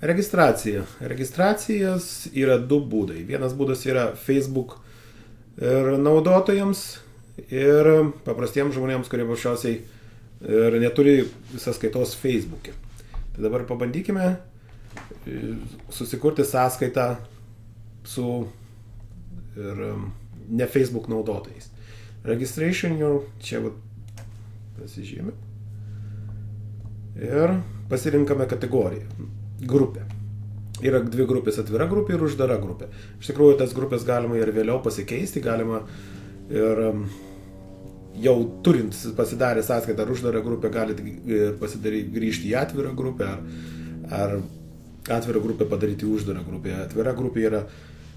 Registracija. Registracijos yra du būdai. Vienas būdas yra Facebook ir naudotojams ir paprastiems žmonėms, kurie paprasčiausiai ir neturi sąskaitos Facebook'e. Tai dabar pabandykime susikurti sąskaitą su ir ne Facebook naudotojais. Registration jau čia pasižymė. Ir pasirinkame kategoriją. Grupė. Yra dvi grupės, atvira grupė ir uždara grupė. Iš tikrųjų, tas grupės galima ir vėliau pasikeisti, galima ir jau turint pasidarę sąskaitą ar uždarą grupę, galite grįžti į atvirą grupę ar atvirą grupę padaryti uždarą grupę. Atvira grupė yra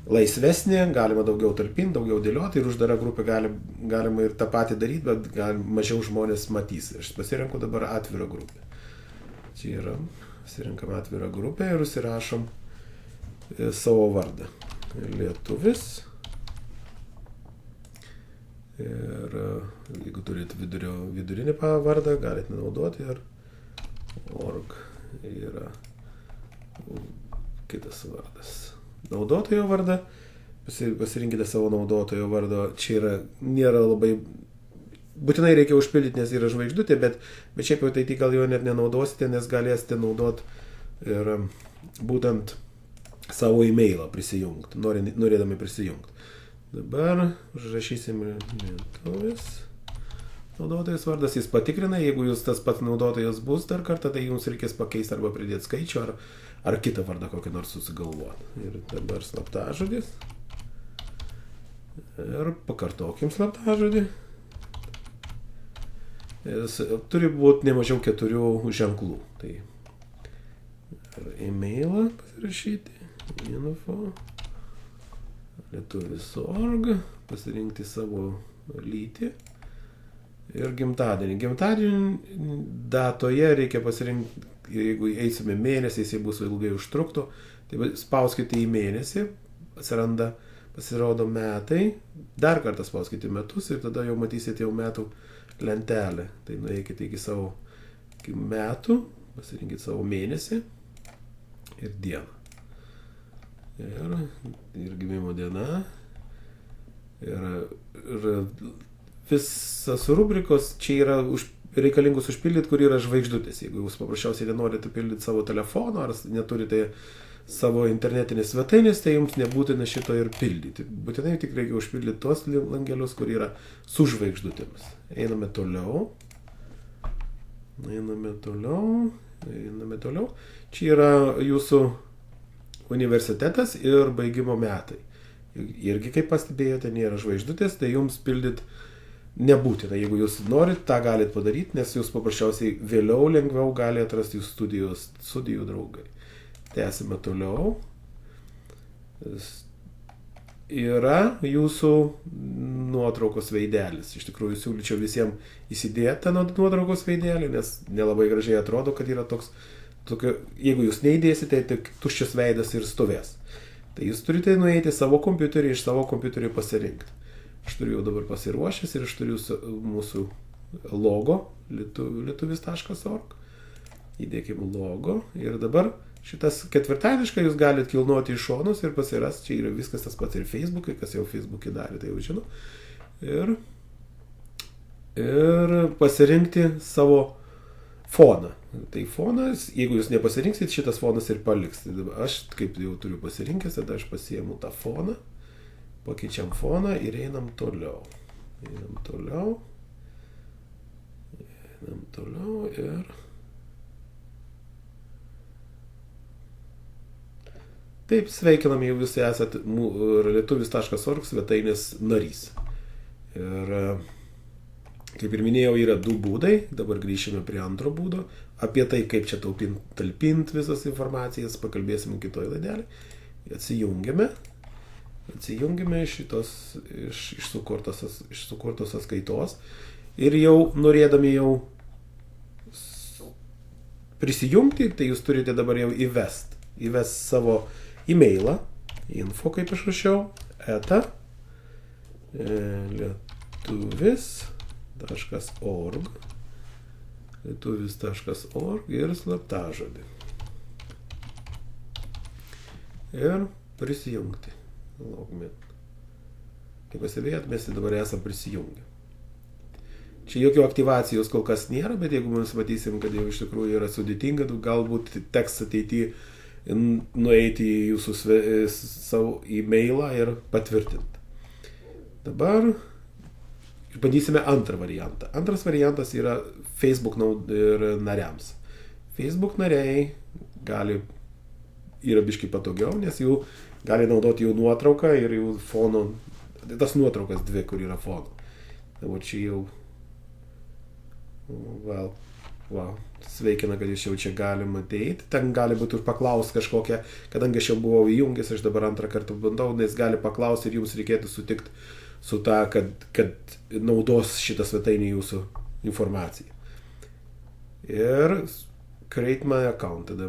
laisvesnė, galima daugiau talpinti, daugiau dėlioti ir uždarą grupę galima ir tą patį daryti, bet mažiau žmonės matys. Aš pasirenku dabar atvirą grupę. Čia yra. Pasirinkam atvirą grupę ir užsirašom savo vardą. Lietuvis. Ir jeigu turit vidurinį vardą, galite naudoti ir org yra kitas vardas. Naudotojo vardą. Pasirinkite savo naudotojo vardą. Čia nėra labai būtinai reikia užpildyti, nes yra žvaigždutė, bet šiaip jau tai gal jo net nenaudosite, nes galėsite naudoti ir būtent savo e-mailą prisijungti, norėdami prisijungti. Dabar užrašysim lietuvis. Naudotojas vardas, jis patikrina, jeigu jūs tas pats naudotojas bus dar kartą, tai jums reikės pakeisti arba pridėti skaičių, ar kitą vardą kokį nors susigalvoti. Ir dabar slaptažodis. Ir pakartokim slaptažodį. Turi būti ne mažiau 4 ženklų. Tai e-mailą pasirašyti, info, lietuvis.org, pasirinkti savo lytį ir gimtadienį. Gimtadienį datoje reikia pasirinkti, jeigu eisime mėnesį, jis bus ilgai užtruktų, tai spauskite į mėnesį, pasirodo metai, dar kartą spauskite metus ir tada jau matysite jau metų lentelę. Tai nueikite iki savo metų, pasirinkite savo mėnesį ir dieną. Ir gimimo diena. Ir visas rubrikos čia yra reikalingus užpildyti, kur yra žvaigždutės. Jeigu jūs paprasčiausiai nenorite pildyti savo telefono ar neturite savo internetinės svetainės, tai jums nebūtina šito ir pildyti. Būtinai tik reikia užpildyti tos langelius, kur yra su žvaigždutėmis. Einame toliau. Čia yra jūsų universitetas ir baigimo metai. Irgi, kaip pastebėjote, nėra žvaigždutės, tai jums pildyti nebūtina. Jeigu jūs norit, tą galite padaryti, nes jūs paprasčiausiai vėliau lengviau gali atrasti studijų draugai. Tęsime toliau. Yra jūsų nuotraukos veidelis. Iš tikrųjų, siūlyčiau visiems įsidėti tą nuotraukos veidelį, nes nelabai gražiai atrodo, kad yra jeigu jūs neįdėsite, tai tuščias veidas ir stovės. Tai jūs turite nueiti savo kompiuterį, iš savo kompiuterį pasirinkti. Aš turiu jau dabar pasiruošęs ir aš turiu mūsų logo lietuvis.org. Įdėkim logo ir dabar šitas ketvirtadišką jūs galite kilnuoti iš šonus ir pasiras, čia yra viskas tas pats ir Facebook'ai, kas jau Facebook'ai darė, tai jau žino. Ir pasirinkti savo foną. Tai fonas, jeigu jūs nepasirinksit, šitas fonas ir paliks. Aš kaip jau turiu pasirinkęs, tada aš pasiėmu tą foną, pakeičiam foną ir einam toliau. Einam toliau ir taip, sveikinam, jau visi esate lietuvis.org svetainės narys. Ir kaip ir minėjau, yra 2 būdai, dabar grįšime prie antro būdo. Apie tai, kaip čia talpinti visas informacijas, pakalbėsime kitoje laidelėje. Atsijungiame iš sukurtos sąskaitos ir jau norėdami jau prisijungti, tai jūs turite dabar jau įvest savo e-mailą, info, kaip aš rašiau, lietuvis.org ir slaptažodį. ir prisijungti. Laukime. Kaip pastebėjot, mes dabar esam prisijungę. Čia jokio aktyvacijos kol kas nėra, bet jeigu mes matysim, kad jau iš tikrųjų yra sudėtinga, galbūt teks ateityje nueiti į jūsų savo e-mailą ir patvirtinti. Dabar bandysime antrą variantą. Antras variantas yra Facebook nariams. Facebook nariai yra biškai patogiau, nes jų gali naudoti jų nuotrauką ir jų fono, tas nuotraukas dvi, kur yra fono. O čia jau sveikina, kad jūs jau čia galima ateiti. Ten gali būti ir paklausti kažkokią, kadangi aš jau buvau įjungęs, aš dabar antrą kartą bandau, nes gali paklausti ir jums reikėtų sutikti su tą, kad naudos šitą svetainį jūsų informaciją. Ir create my account, tada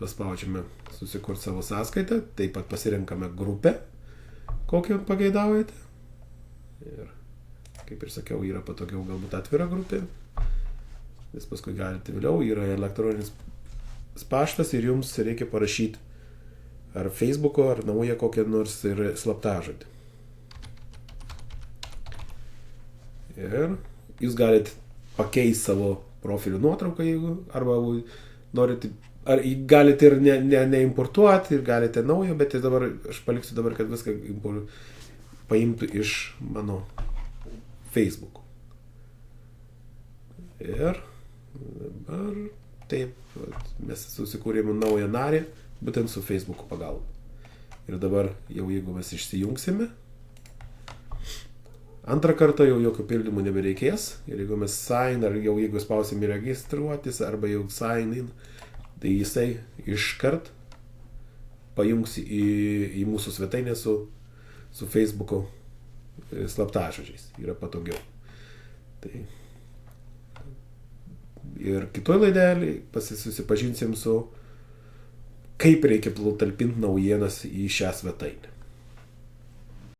paspaudžiame susikurti savo sąskaitą, taip pat pasirenkame grupę, kokią pageidaujate. Ir kaip ir sakiau, yra patogiau galbūt atvira grupė. Nes paskui galite vėliau, yra elektroninis paštas ir jums reikia parašyti ar Facebook'o, ar naują kokią nors ir slaptažodį. Ir jūs galite pakeisti savo profilių nuotrauką, jeigu, arba norite, ar galite ir neimportuoti, ir galite naują, bet dabar, aš paliksiu dabar, kad viską paimtų iš mano Facebook'o. Ir dabar taip, mes susikūrėme naują narį, būtent su Facebook'o pagalba. Ir dabar jau jeigu mes išsijungsime, antrą kartą jau jokio pildymų nebereikės. Ir jeigu mes sign, ar jau jeigu spausime registruotis, arba jau sign in, tai jisai iškart pajungs į mūsų svetainę su Facebook'o slaptažodžiais. Yra patogiau. Tai ir kitoj laidelį susipažinsim su kaip reikia talpinti naujienas į šią svetainę.